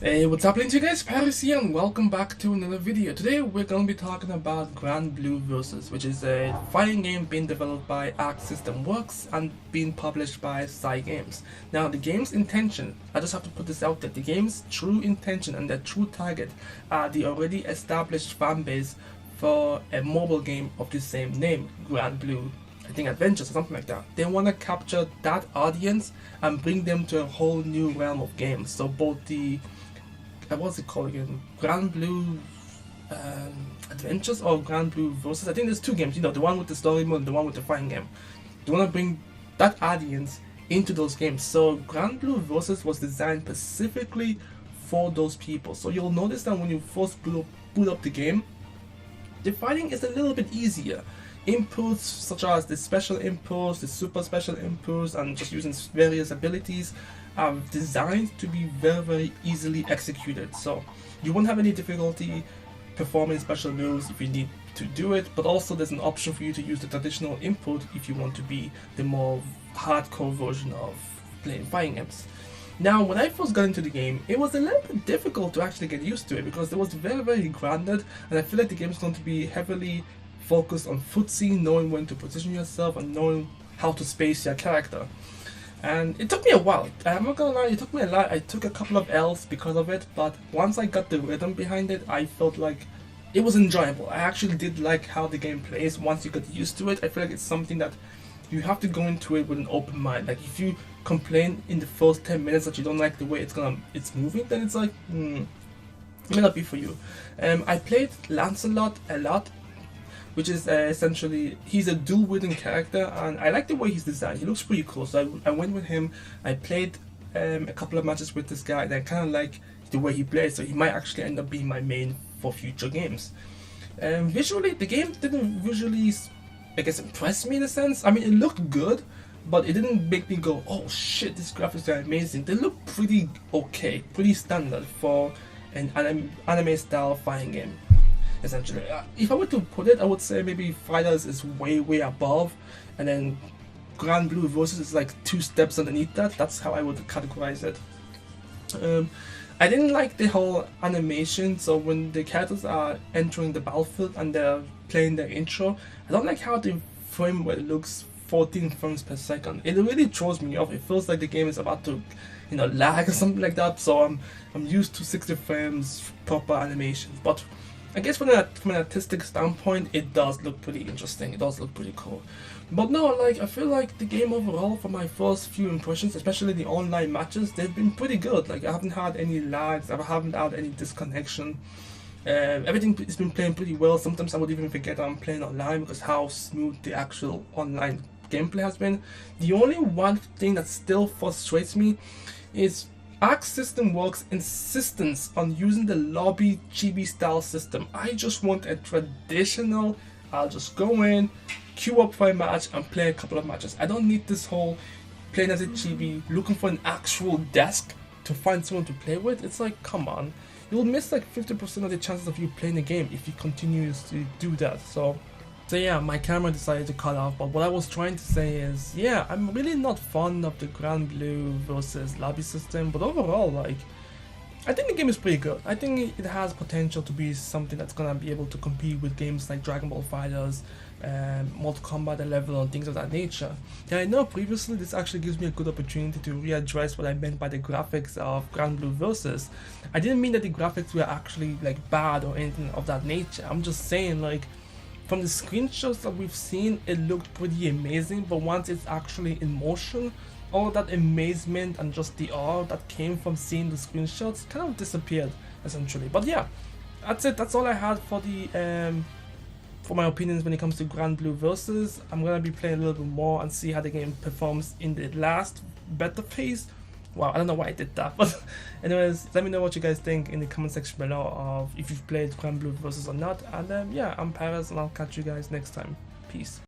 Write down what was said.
Hey, what's happening to you guys? Pyros here and welcome back to another video. Today we're going to be talking about GranBlue Versus, which is a fighting game being developed by Arc System Works and being published by Games. Now the game's intention, I just have to put this out there, the game's true intention and their true target are the already established fan base for a mobile game of the same name, GranBlue. I think Adventures or something like that. They want to capture that audience and bring them to a whole new realm of games. So both the what's it called again? GranBlue Adventures or GranBlue Versus. I think there's two games. You know, the one with the story mode and the one with the fighting game. They want to bring that audience into those games. So GranBlue Versus was designed specifically for those people. So you'll notice that when you first boot up the game, the fighting is a little bit easier. Inputs such as the special inputs, the super special inputs, and just using various abilities are designed to be very easily executed. So you won't have any difficulty performing special moves if you need to do it, but also there's an option for you to use the traditional input if you want to be the more hardcore version of playing fighting games. Now, when I first got into the game, it was a little bit difficult to actually get used to it because it was very grounded, and I feel like the game is going to be heavily focused on footsie, knowing when to position yourself and knowing how to space your character. And it took me a while. I'm not gonna lie, it took me a lot. I took a couple of L's because of it, but once I got the rhythm behind it, I felt like it was enjoyable. I actually did like how the game plays once you get used to it. I feel like it's something that you have to go into it with an open mind. Like if you complain in the first 10 minutes that you don't like the way it's moving, then it's like, it may not be for you. I played Lancelot a lot, which is essentially, he's a dual-wielding character, and I like the way he's designed. He looks pretty cool, so I went with him. I played a couple of matches with this guy, and I kind of like the way he plays, so he might actually end up being my main for future games. Visually, the game didn't visually, I guess, impress me in a sense. I mean, it looked good, but it didn't make me go, oh shit, these graphics are amazing. They look pretty okay, pretty standard for an anime-style fighting game. Essentially, if I were to put it, I would say maybe Fighters is way above, and then GranBlue Versus is like 2 steps underneath that. That's how I would categorize it. I didn't like the whole animation, so when the characters are entering the battlefield and they're playing their intro, I don't like how the frame rate looks 14 frames per second. It really throws me off. It feels like the game is about to, lag or something like that. So I'm used to 60 frames proper animations, but I guess from an artistic standpoint, it does look pretty interesting. It does look pretty cool. But no, like, I feel like the game overall, for my first few impressions, especially the online matches, they've been pretty good. Like, I haven't had any lags, I haven't had any disconnection. Everything has been playing pretty well. Sometimes I would even forget I'm playing online because how smooth the actual online gameplay has been. The only one thing that still frustrates me is Arc System Works' insistence on using the lobby chibi style system. I just want a traditional, I'll just go in, queue up for a match and play a couple of matches. I don't need this whole playing as a chibi, looking for an actual desk to find someone to play with. It's like, come on. You'll miss like 50% of the chances of you playing the game if you continue to do that. So yeah, my camera decided to cut off, but what I was trying to say is, yeah, I'm really not fond of the GranBlue Versus lobby system, but overall, like, I think the game is pretty good. I think it has potential to be something that's gonna be able to compete with games like Dragon Ball Fighters, Mortal Kombat 11, and things of that nature. Yeah, I know previously this actually gives me a good opportunity to readdress what I meant by the graphics of GranBlue Versus. I didn't mean that the graphics were actually like bad or anything of that nature. I'm just saying, like, from the screenshots that we've seen, it looked pretty amazing, but once it's actually in motion, all that amazement and just the awe that came from seeing the screenshots kind of disappeared, essentially. But yeah, that's it. That's all I had for the for my opinions when it comes to GranBlue Versus. I'm gonna be playing a little bit more and see how the game performs in the last beta phase. Wow, I don't know why I did that, but anyways, let me know what you guys think in the comment section below of if you've played GranBlue Versus or not. And yeah, I'm Pyros, and I'll catch you guys next time. Peace.